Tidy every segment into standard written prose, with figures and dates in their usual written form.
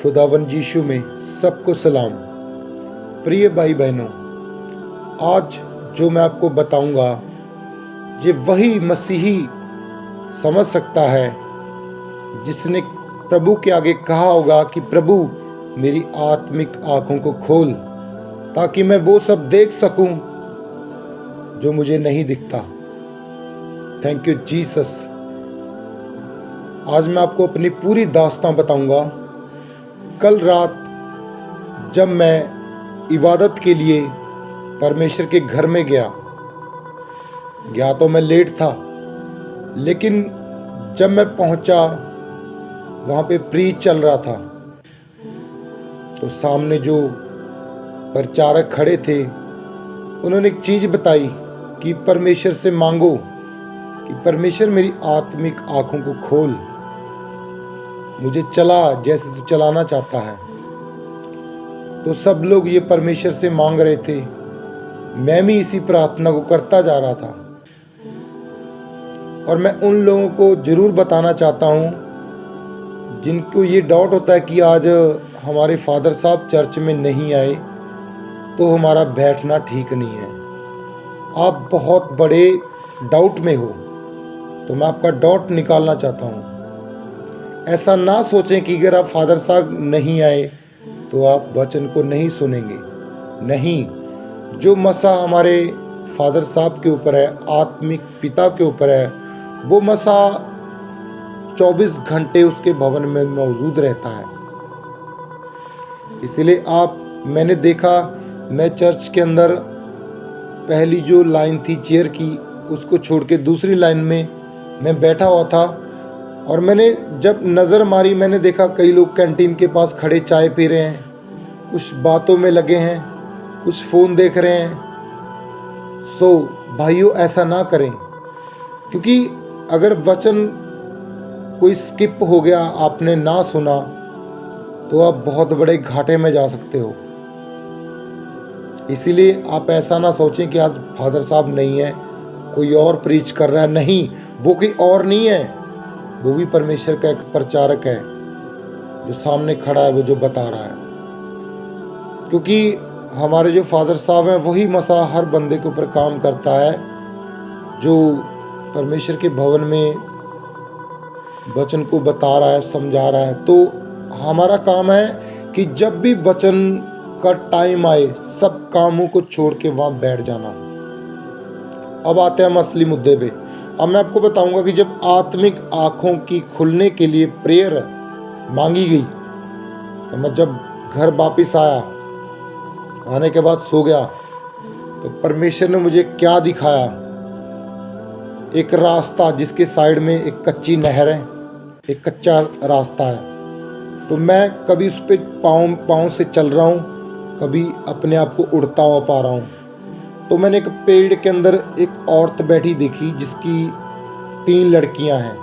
खुदावन यीशु में सबको सलाम। प्रिय भाई बहनों, आज जो मैं आपको बताऊंगा ये वही मसीही समझ सकता है जिसने प्रभु के आगे कहा होगा कि प्रभु मेरी आत्मिक आंखों को खोल ताकि मैं वो सब देख सकूं जो मुझे नहीं दिखता। Thank you Jesus. आज मैं आपको अपनी पूरी दास्तां बताऊंगा। कल रात जब मैं इबादत के लिए परमेश्वर के घर में गया तो मैं लेट था, लेकिन जब मैं पहुंचा वहाँ पे प्रीच चल रहा था तो सामने जो प्रचारक खड़े थे उन्होंने एक चीज़ बताई कि परमेश्वर से मांगो कि परमेश्वर मेरी आत्मिक आंखों को खोल, मुझे चला जैसे तू चलाना चाहता है। तो सब लोग ये परमेश्वर से मांग रहे थे, मैं भी इसी प्रार्थना को करता जा रहा था। और मैं उन लोगों को जरूर बताना चाहता हूँ जिनको ये डाउट होता है कि आज हमारे फादर साहब चर्च में नहीं आए तो हमारा बैठना ठीक नहीं है। आप बहुत बड़े डाउट में हो, तो मैं आपका डाउट निकालना चाहता हूँ। ऐसा ना सोचें कि अगर आप फादर साहब नहीं आए तो आप वचन को नहीं सुनेंगे। नहीं, जो मसा हमारे फादर साहब के ऊपर है, आत्मिक पिता के ऊपर है, वो मसा 24 घंटे उसके भवन में मौजूद रहता है। इसलिए मैंने देखा, मैं चर्च के अंदर पहली जो लाइन थी चेयर की उसको छोड़ के दूसरी लाइन में मैं बैठा हुआ था, और मैंने जब नज़र मारी मैंने देखा कई लोग कैंटीन के पास खड़े चाय पी रहे हैं, कुछ बातों में लगे हैं, कुछ फ़ोन देख रहे हैं। सो भाइयों, ऐसा ना करें, क्योंकि अगर वचन कोई स्किप हो गया, आपने ना सुना, तो आप बहुत बड़े घाटे में जा सकते हो। इसीलिए आप ऐसा ना सोचें कि आज फादर साहब नहीं है, कोई और प्रीच कर रहा है। नहीं, वो कोई और नहीं है, वो भी परमेश्वर का एक प्रचारक है जो सामने खड़ा है, वो जो बता रहा है। क्योंकि हमारे जो फादर साहब हैं वही मसा हर बंदे के ऊपर काम करता है जो परमेश्वर के भवन में वचन को बता रहा है, समझा रहा है। तो हमारा काम है कि जब भी वचन का टाइम आए सब कामों को छोड़ के वहाँ बैठ जाना। अब आते हैं हम असली मुद्दे पे। अब मैं आपको बताऊंगा कि जब आत्मिक आंखों की खुलने के लिए प्रेयर मांगी गई तो मैं जब घर वापस आने के बाद सो गया तो परमेश्वर ने मुझे क्या दिखाया, एक रास्ता जिसके साइड में एक कच्ची नहर है, एक कच्चा रास्ता है। तो मैं कभी उस पर पाँव से चल रहा हूँ, कभी अपने आप को उड़ता हुआ पा रहा हूँ। तो मैंने एक पेड़ के अंदर एक औरत बैठी देखी जिसकी 3 लड़कियां हैं।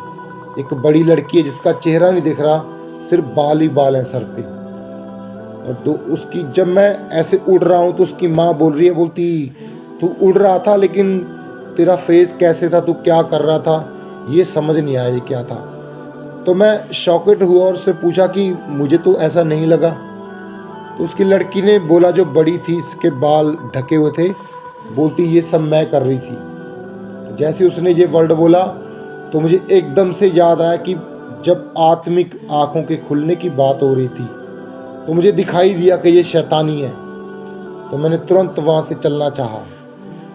एक बड़ी लड़की है जिसका चेहरा नहीं दिख रहा, सिर्फ बाल ही बाल हैं सर पे। और उसकी जब मैं ऐसे उड़ रहा हूँ तो उसकी माँ बोल रही है, बोलती तू उड़ रहा था लेकिन तेरा फेस कैसे था, तू क्या कर रहा था, ये समझ नहीं आया ये क्या था। तो मैं शॉकेट हुआ और उससे पूछा कि मुझे तो ऐसा नहीं लगा। तो उसकी लड़की ने बोला, जो बड़ी थी इसके बाल ढके हुए थे, बोलती ये सब मैं कर रही थी। जैसे उसने ये वर्ड बोला तो मुझे एकदम से याद आया कि जब आत्मिक आंखों के खुलने की बात हो रही थी तो मुझे दिखाई दिया कि ये शैतानी है। तो मैंने तुरंत वहाँ से चलना चाहा।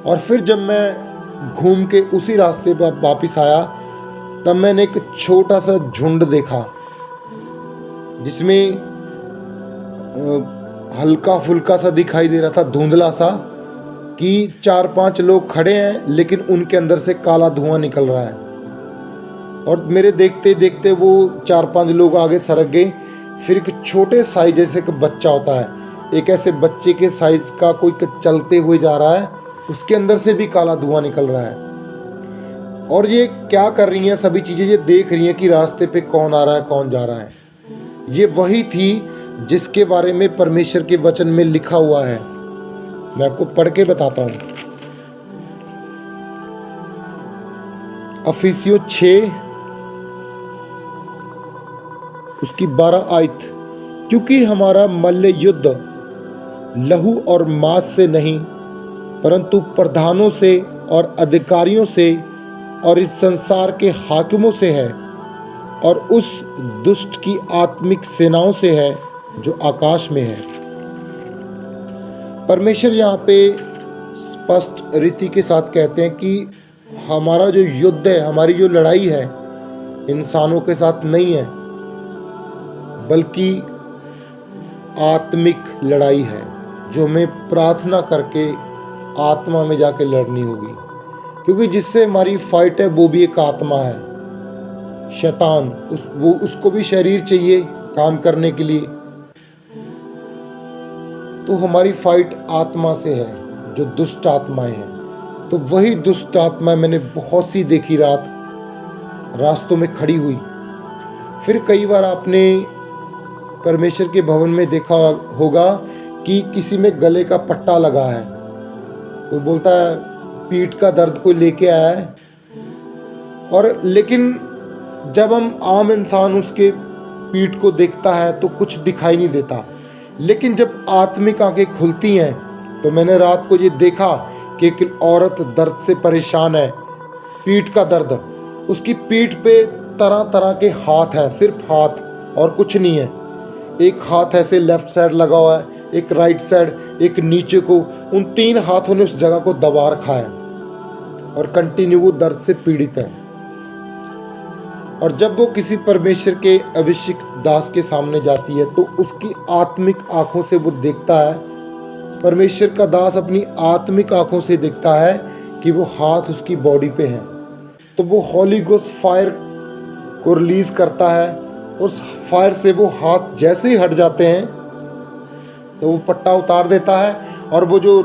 और फिर जब मैं घूम के उसी रास्ते पर वापस आया तब मैंने एक छोटा सा झुंड देखा जिसमें हल्का फुल्का सा दिखाई दे रहा था, धुंधला सा, कि 4-5 लोग खड़े हैं लेकिन उनके अंदर से काला धुआं निकल रहा है। और मेरे देखते देखते वो 4-5 लोग आगे सरक गए। फिर एक छोटे साइज जैसे एक बच्चा होता है, एक ऐसे बच्चे के साइज का कोई चलते हुए जा रहा है, उसके अंदर से भी काला धुआं निकल रहा है। और ये क्या कर रही हैं, सभी चीज़ें ये देख रही हैं कि रास्ते पे कौन आ रहा है कौन जा रहा है। ये वही थी जिसके बारे में परमेश्वर के वचन में लिखा हुआ है। मैं आपको पढ़ के बताता हूँ। इफिसियों 6 उसकी 12 आयत क्योंकि हमारा मल्ल युद्ध लहू और मांस से नहीं, परंतु प्रधानों से और अधिकारियों से और इस संसार के हाकिमों से है, और उस दुष्ट की आत्मिक सेनाओं से है जो आकाश में है। परमेश्वर यहाँ पे स्पष्ट रीति के साथ कहते हैं कि हमारा जो युद्ध है, हमारी जो लड़ाई है, इंसानों के साथ नहीं है, बल्कि आत्मिक लड़ाई है, जो हमें प्रार्थना करके आत्मा में जाके लड़नी होगी। क्योंकि जिससे हमारी फाइट है वो भी एक आत्मा है, शैतान। उसको भी शरीर चाहिए काम करने के लिए। तो हमारी फाइट आत्मा से है, जो दुष्ट आत्माएं हैं। तो वही दुष्ट आत्माएं मैंने बहुत सी देखी रास्तों में खड़ी हुई। फिर कई बार आपने परमेश्वर के भवन में देखा होगा कि किसी में गले का पट्टा लगा है, कोई बोलता है पीठ का दर्द कोई लेके आया है, और लेकिन जब हम आम इंसान उसके पीठ को देखता है तो कुछ दिखाई नहीं देता। लेकिन जब आत्मिक आंखें खुलती हैं तो मैंने रात को ये देखा कि एक औरत दर्द से परेशान है, पीठ का दर्द। उसकी पीठ पे तरह तरह के हाथ हैं, सिर्फ हाथ और कुछ नहीं है। एक हाथ ऐसे लेफ्ट साइड लगा हुआ है, एक राइट साइड, एक नीचे को। उन 3 हाथों ने उस जगह को दबा रखा है और कंटिन्यू वो दर्द से पीड़ित है। और जब वो किसी परमेश्वर के अभिषिक्त दास के सामने जाती है तो उसकी आत्मिक आंखों से वो देखता है, परमेश्वर का दास अपनी आत्मिक आंखों से देखता है कि वो हाथ उसकी बॉडी पे हैं। तो वो हॉली गोस्ट फायर को रिलीज करता है। उस फायर से वो हाथ जैसे ही हट जाते हैं तो वो पट्टा उतार देता है, और वो जो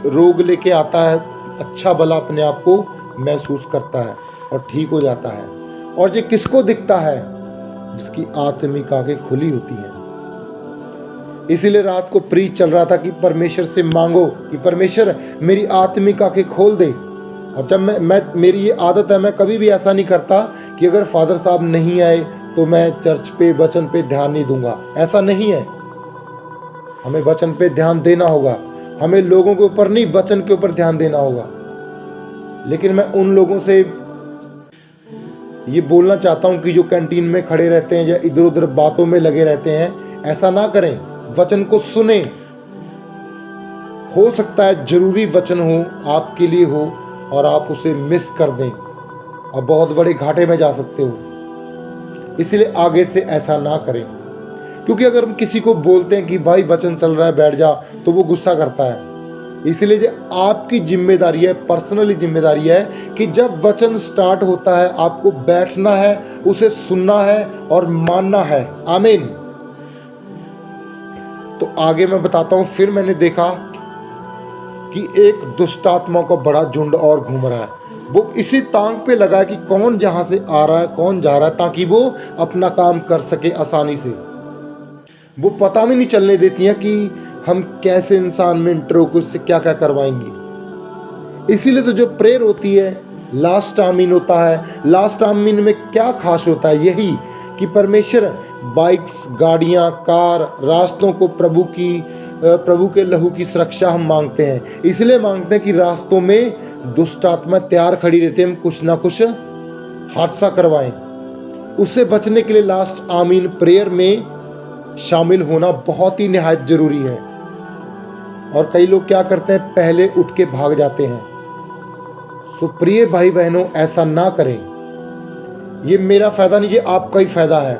रोग लेके आता है अच्छा भला अपने आप को महसूस करता है और ठीक हो जाता है। और ये किसको दिखता है? जिसकी आत्मिक आंखें खुली होती हैं। इसीलिए रात को प्रीच चल रहा था कि परमेश्वर से मांगो कि परमेश्वर मेरी आत्मिक आंखें खोल दे। और जब मैं मेरी ये आदत है, मैं कभी भी ऐसा नहीं करता कि अगर फादर साहब नहीं आए तो मैं चर्च पे वचन पे ध्यान नहीं दूंगा। ऐसा नहीं है। हमें वचन पे ध्यान देना होगा, हमें लोगों के ऊपर नहीं, वचन के ऊपर ध्यान देना होगा। लेकिन मैं उन लोगों से ये बोलना चाहता हूं कि जो कैंटीन में खड़े रहते हैं या इधर उधर बातों में लगे रहते हैं, ऐसा ना करें। वचन को सुने। हो सकता है जरूरी वचन हो, आपके लिए हो, और आप उसे मिस कर दें और बहुत बड़े घाटे में जा सकते हो। इसलिए आगे से ऐसा ना करें। क्योंकि अगर हम किसी को बोलते हैं कि भाई वचन चल रहा है बैठ जा, तो वो गुस्सा करता है। इसलिए जो आपकी जिम्मेदारी है, पर्सनली जिम्मेदारी है कि जब वचन स्टार्ट होता है आपको बैठना है, उसे सुनना है और मानना है। आमीन। तो आगे मैं बताता हूं। फिर मैंने देखा कि एक दुष्ट आत्मा का बड़ा झुंड और घूम रहा है। वो इसी तांग पे लगा है कि कौन जहां से आ रहा है, कौन जा रहा है, ताकि वो अपना काम कर सके आसानी से। वो पता भी नहीं चलने देती हैं कि हम कैसे इंसान में इंटरव्यू को उससे क्या क्या करवाएंगे। इसीलिए तो जो प्रेयर होती है, लास्ट आमीन होता है। लास्ट आमीन में क्या खास होता है? यही कि परमेश्वर बाइक्स, गाड़ियां, कार, रास्तों को प्रभु के लहू की सुरक्षा हम मांगते हैं। इसलिए मांगते हैं कि रास्तों में दुष्ट आत्मा तैयार खड़ी रहती है, हम कुछ ना कुछ हादसा करवाएं। उससे बचने के लिए लास्ट आमीन प्रेयर में शामिल होना बहुत ही निहायत जरूरी है। और कई लोग क्या करते हैं, पहले उठ के भाग जाते हैं। सो प्रिय भाई बहनों, ऐसा ना करें। ये मेरा फायदा नहीं, ये आपका ही फायदा है।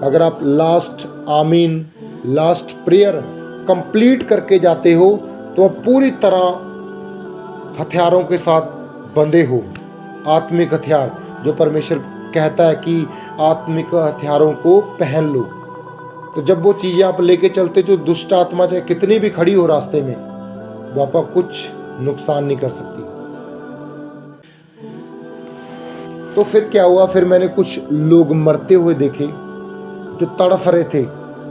अगर आप लास्ट आमीन, लास्ट प्रेयर कंप्लीट करके जाते हो तो आप पूरी तरह हथियारों के साथ बंधे हो। आत्मिक हथियार, जो परमेश्वर कहता है कि आत्मिक हथियारों को पहन लो। तो जब वो चीज़ें आप लेके चलते, जो दुष्ट आत्मा चाहे कितनी भी खड़ी हो रास्ते में, वो आपका कुछ नुकसान नहीं कर सकती। तो फिर क्या हुआ? फिर मैंने कुछ लोग मरते हुए देखे जो तड़फ रहे थे,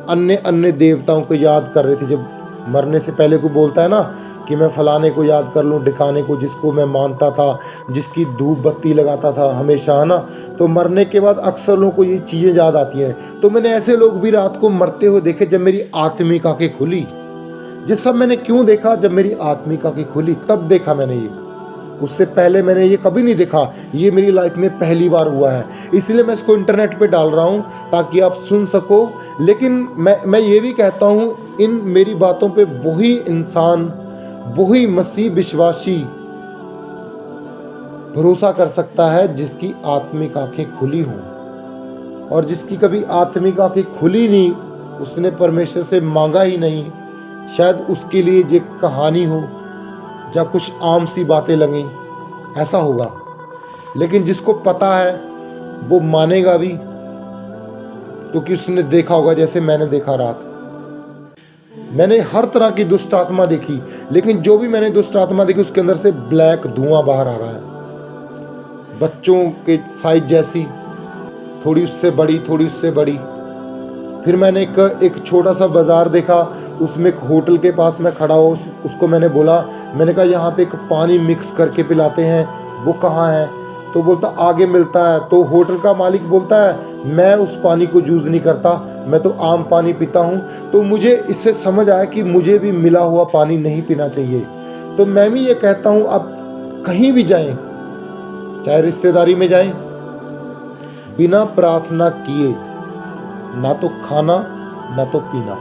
अन्य अन्य देवताओं को याद कर रहे थे। जब मरने से पहले को बोलता है ना कि मैं फलाने को याद कर लूँ, ढिकाने को जिसको मैं मानता था, जिसकी धूप बत्ती लगाता था हमेशा, है ना। तो मरने के बाद अक्सर लोगों को ये चीज़ें याद आती हैं। तो मैंने ऐसे लोग भी रात को मरते हुए देखे जब मेरी आत्मिक आंखें खुली। ये सब मैंने क्यों देखा? जब मेरी आत्मिक आंखें खुली तब देखा मैंने ये। उससे पहले मैंने ये कभी नहीं देखा। ये मेरी लाइफ में पहली बार हुआ है, इसलिए मैं इसको इंटरनेट पे डाल रहा हूँ ताकि आप सुन सको। लेकिन मैं ये भी कहता हूँ, इन मेरी बातों पे वही इंसान, वही मसीह विश्वासी भरोसा कर सकता है जिसकी आत्मिक आंखें खुली हों। और जिसकी कभी आत्मिक आंखें खुली नहीं, उसने परमेश्वर से मांगा ही नहीं, शायद उसके लिए ये कहानी हो या कुछ आम सी बातें लगें, ऐसा होगा। लेकिन जिसको पता है वो मानेगा भी, क्योंकि उसने देखा होगा जैसे मैंने देखा रात। मैंने हर तरह की दुष्ट आत्मा देखी, लेकिन जो भी मैंने दुष्ट आत्मा देखी उसके अंदर से ब्लैक धुआं बाहर आ रहा है, बच्चों के साइज जैसी, थोड़ी उससे बड़ी, थोड़ी उससे बड़ी। फिर मैंने एक छोटा सा बाजार देखा, उसमें एक होटल के पास मैं खड़ा हो, उसको मैंने बोला, मैंने कहा यहाँ पे एक पानी मिक्स करके पिलाते हैं, वो कहाँ है? तो बोलता आगे मिलता है। तो होटल का मालिक बोलता है मैं उस पानी को यूज़ नहीं करता, मैं तो आम पानी पीता हूँ। तो मुझे इससे समझ आया कि मुझे भी मिला हुआ पानी नहीं पीना चाहिए। तो मैं भी ये कहता हूँ, आप कहीं भी जाएं, चाहे रिश्तेदारी में जाएं, बिना प्रार्थना किए ना तो खाना ना तो पीना।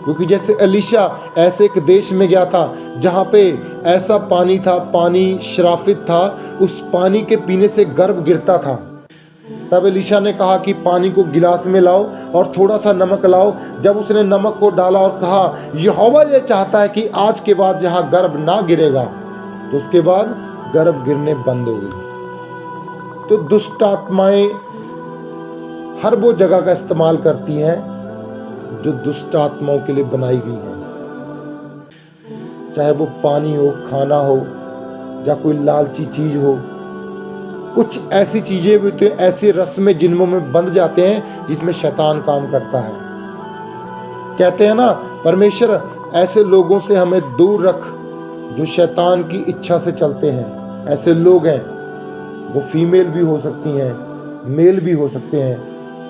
क्योंकि जैसे एलीशा ऐसे एक देश में गया था जहाँ पे ऐसा पानी था, पानी श्रापित था, उस पानी के पीने से गर्भ गिरता था। तब एलीशा ने कहा कि पानी को गिलास में लाओ और थोड़ा सा नमक लाओ। जब उसने नमक को डाला और कहा यहोवा ये चाहता है कि आज के बाद यहाँ गर्भ ना गिरेगा, तो उसके बाद गर्भ गिरने बंद हो गई। तो दुष्ट आत्माएं हर वो जगह का इस्तेमाल करती हैं जो दुष्ट आत्माओं के लिए बनाई गई है, चाहे वो पानी हो, खाना हो या कोई लालची चीज हो। कुछ ऐसी चीजें भी होती हैं, ऐसे रस्में जिन्हों में बंध जाते हैं जिसमें शैतान काम करता है। कहते हैं ना, परमेश्वर ऐसे लोगों से हमें दूर रख जो शैतान की इच्छा से चलते हैं। ऐसे लोग हैं, वो फीमेल भी हो सकती हैं, मेल भी हो सकते हैं,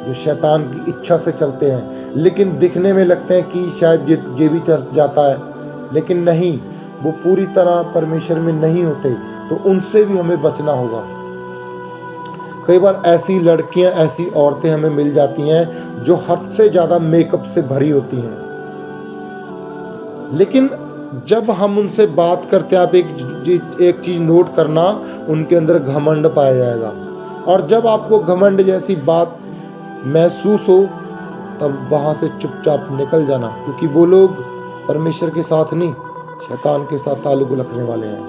जो शैतान की इच्छा से चलते हैं, लेकिन दिखने में लगते हैं कि शायद ये भी चर्च जाता है, लेकिन नहीं, वो पूरी तरह परमेश्वर में नहीं होते। तो उनसे भी हमें बचना होगा। कई बार ऐसी लड़कियां, ऐसी औरतें हमें मिल जाती हैं जो हद से ज़्यादा मेकअप से भरी होती हैं, लेकिन जब हम उनसे बात करते हैं, आप एक चीज़ नोट करना, उनके अंदर घमंड पाया जाएगा। और जब आपको घमंड जैसी बात महसूस हो तब वहाँ से चुपचाप निकल जाना, क्योंकि वो लोग परमेश्वर के साथ नहीं, शैतान के साथ ताल्लुक रखने वाले हैं।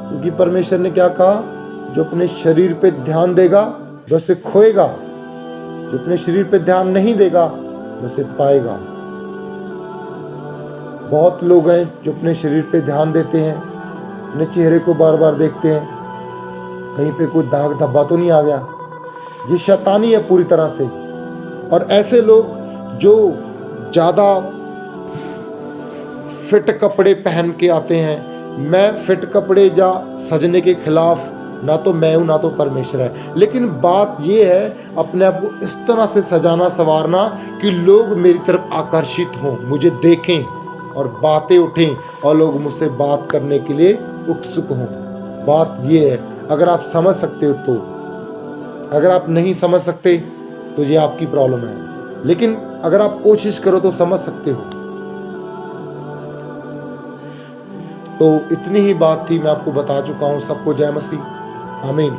क्योंकि परमेश्वर ने क्या कहा, जो अपने शरीर पे ध्यान देगा वह उसे खोएगा, जो अपने शरीर पे ध्यान नहीं देगा वह उसे पाएगा। बहुत लोग हैं जो अपने शरीर पे ध्यान देते हैं, अपने चेहरे को बार बार देखते हैं, कहीं पे कोई दाग धब्बा तो नहीं आ गया। ये शैतानी है पूरी तरह से। और ऐसे लोग जो ज़्यादा फिट कपड़े पहन के आते हैं, मैं फिट कपड़े या सजने के खिलाफ ना तो मैं हूँ ना तो परमेश्वर है, लेकिन बात ये है अपने आप को इस तरह से सजाना संवारना कि लोग मेरी तरफ आकर्षित हों, मुझे देखें और बातें उठें और लोग मुझसे बात करने के लिए उत्सुक हों। बात ये है, अगर आप समझ सकते हो तो, अगर आप नहीं समझ सकते तो ये आपकी प्रॉब्लम है, लेकिन अगर आप कोशिश करो तो समझ सकते हो। तो इतनी ही बात थी, मैं आपको बता चुका हूँ। सबको जय मसीह, आमीन।